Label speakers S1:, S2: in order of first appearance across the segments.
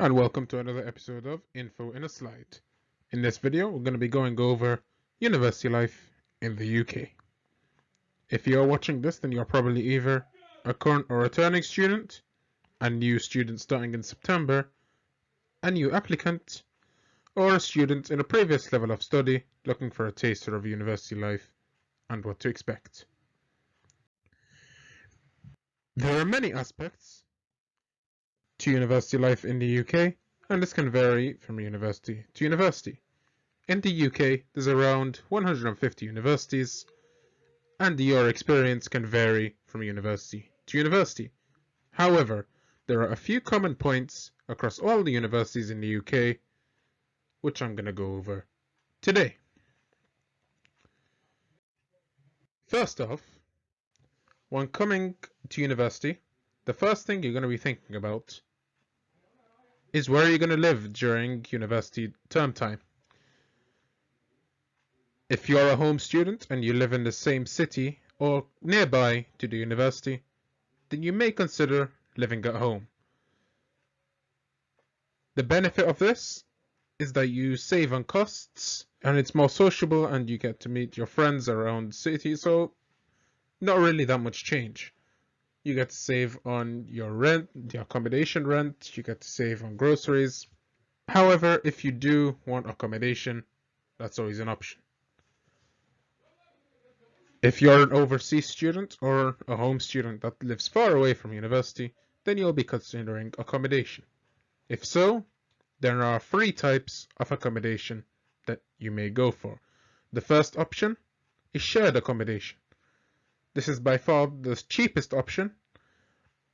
S1: and welcome to another episode of Info in a Slide. In this video, we're going to be going over university life in the UK. If you're watching this, then you're probably either a current or returning student, a new student starting in September, a new applicant, or a student in a previous level of study looking for a taster of university life and what to expect. There are many aspects to university life in the UK, and this can vary from university to university. In the UK, there's around 150 universities, and your experience can vary from university to university. However, there are a few common points across all the universities in the UK, which I'm going to go over today. First off, when coming to university, the first thing you're going to be thinking about is where you're going to live during university term time. If you're a home student and you live in the same city or nearby to the university, then you may consider living at home. The benefit of this is that you save on costs and it's more sociable and you get to meet your friends around the city, so not really that much change. You get to save on your rent, the accommodation rent, you get to save on groceries. However, if you do want accommodation, that's always an option. If you're an overseas student or a home student that lives far away from university, then you'll be considering accommodation. If so, there are 3 types of accommodation that you may go for. The first option is shared accommodation. This is by far the cheapest option,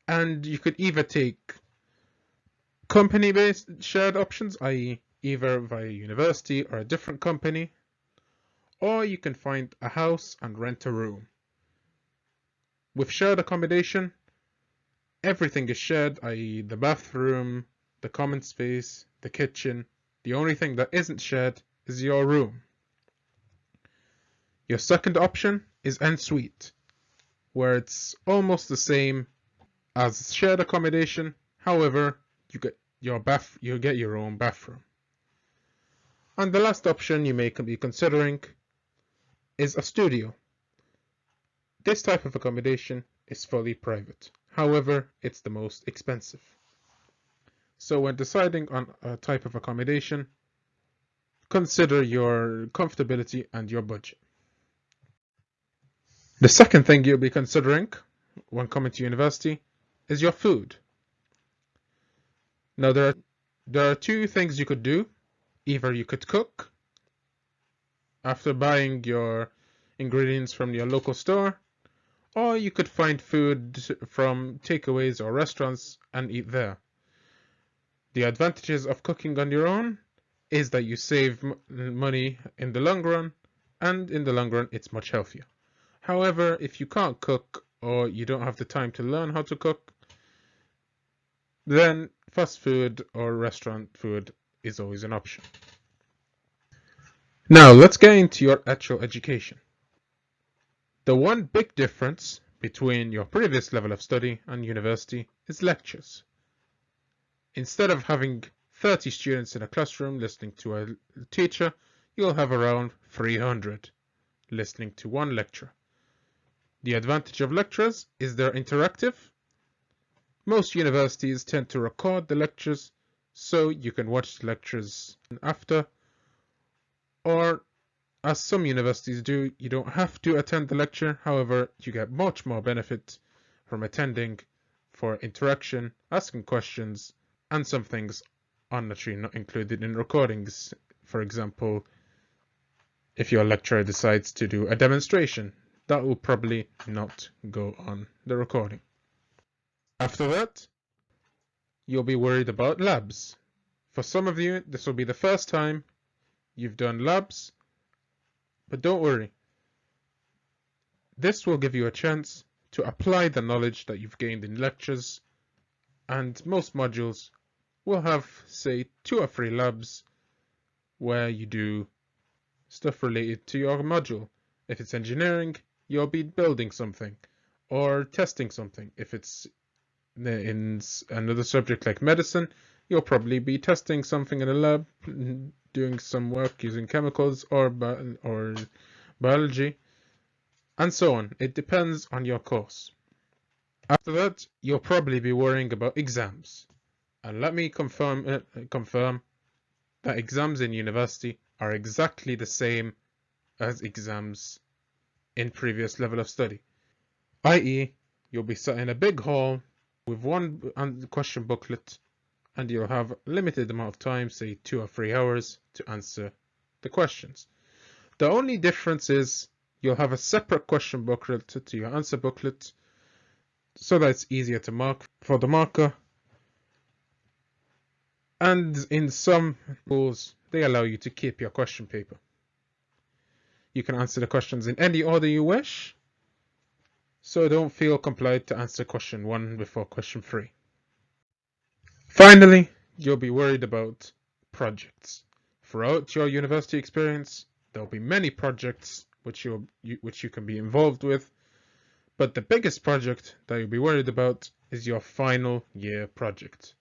S1: and you could either take company-based shared options, i.e. either via university or a different company, or you can find a house and rent a room. With shared accommodation, everything is shared, i.e. the bathroom, the common space, the kitchen. The only thing that isn't shared is your room. Your second option is ensuite, where it's almost the same as shared accommodation. However, you get your own bathroom. And the last option you may be considering is a studio. This type of accommodation is fully private. However, it's the most expensive. So when deciding on a type of accommodation, consider your comfortability and your budget. The second thing you'll be considering when coming to university is your food. Now there are 2 things you could do. Either you could cook after buying your ingredients from your local store, or you could find food from takeaways or restaurants and eat there. The advantages of cooking on your own is that you save money in the long run, and in the long run it's much healthier. However, if you can't cook or you don't have the time to learn how to cook, then fast food or restaurant food is always an option. Now let's get into your actual education. The one big difference between your previous level of study and university is lectures. Instead of having 30 students in a classroom listening to a teacher, you'll have around 300 listening to one lecture. The advantage of lectures is they're interactive. Most universities tend to record the lectures so you can watch the lectures after, or as some universities do, you don't have to attend the lecture. However, you get much more benefit from attending for interaction, asking questions, and some things are naturally not included in recordings. For example, if your lecturer decides to do a demonstration, that will probably not go on the recording. After that, you'll be worried about labs. For some of you, this will be the first time you've done labs, but don't worry. This will give you a chance to apply the knowledge that you've gained in lectures, and most modules will have, say, 2 or 3 labs where you do stuff related to your module. If it's engineering, you'll be building something or testing something. If it's in another subject like medicine, you'll probably be testing something in a lab, doing some work using chemicals or biology, and so on. It depends on your course. After that, you'll probably be worrying about exams. And let me confirm that exams in university are exactly the same as exams in previous level of study. i.e., you'll be sat in a big hall with one question booklet, and you'll have a limited amount of time, say 2 or 3 hours, to answer the questions. The only difference is you'll have a separate question booklet to your answer booklet, so that it's easier to mark for the marker. And in some schools, they allow you to keep your question paper. You can answer the questions in any order you wish, so don't feel compelled to answer question 1 before question 3. Finally, you'll be worried about projects. Throughout your university experience, there'll be many projects which you can be involved with, but the biggest project that you'll be worried about is your final year project.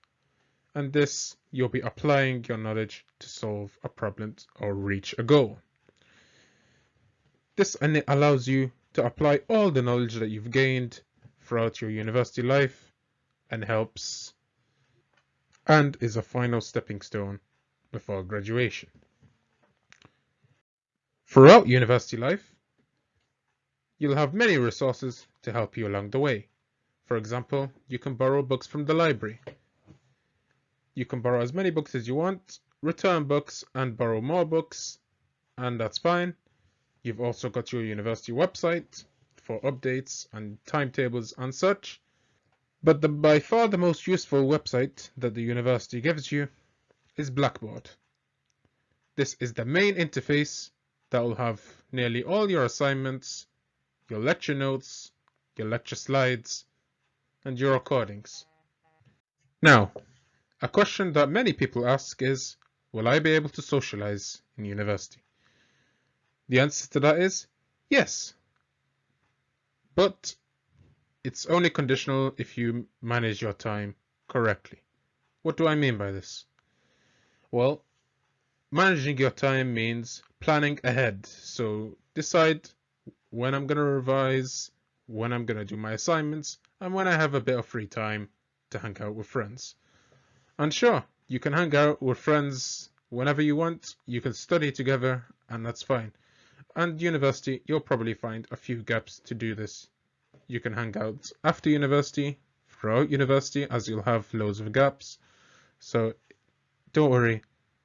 S1: And this, you'll be applying your knowledge to solve a problem or reach a goal. This allows you to apply all the knowledge that you've gained throughout your university life and is a final stepping stone before graduation. Throughout university life, you'll have many resources to help you along the way. For example, you can borrow books from the library. You can borrow as many books as you want, return books and borrow more books, and that's fine. You've also got your university website for updates and timetables and such. But by far the most useful website that the university gives you is Blackboard. This is the main interface that will have nearly all your assignments, your lecture notes, your lecture slides, and your recordings. Now, a question that many people ask is, will I be able to socialize in university? The answer to that is yes, but it's only conditional if you manage your time correctly. What do I mean by this? Well, managing your time means planning ahead. So decide when I'm going to revise, when I'm going to do my assignments, and when I have a bit of free time to hang out with friends. And sure, you can hang out with friends whenever you want, you can study together, and that's fine. And university, you'll probably find a few gaps to do this. You can hang out after university, throughout university, as you'll have loads of gaps. So don't worry,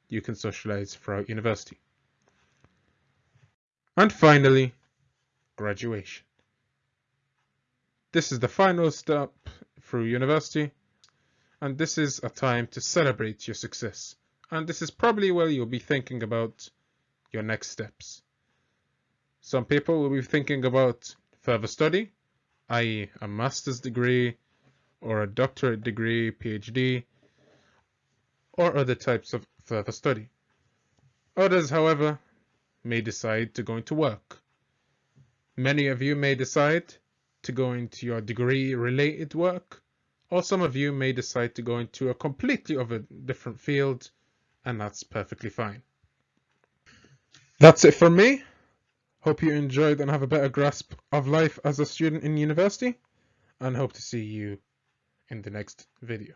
S1: you can socialize throughout university. And finally, graduation. This is the final step through university, and this is a time to celebrate your success. And this is probably where you'll be thinking about your next steps. Some people will be thinking about further study, i.e. a master's degree or a doctorate degree, PhD, or other types of further study. Others, however, may decide to go into work. Many of you may decide to go into your degree-related work, or some of you may decide to go into a completely different field, and that's perfectly fine. That's it from me. Hope you enjoyed and have a better grasp of life as a student in university, and hope to see you in the next video.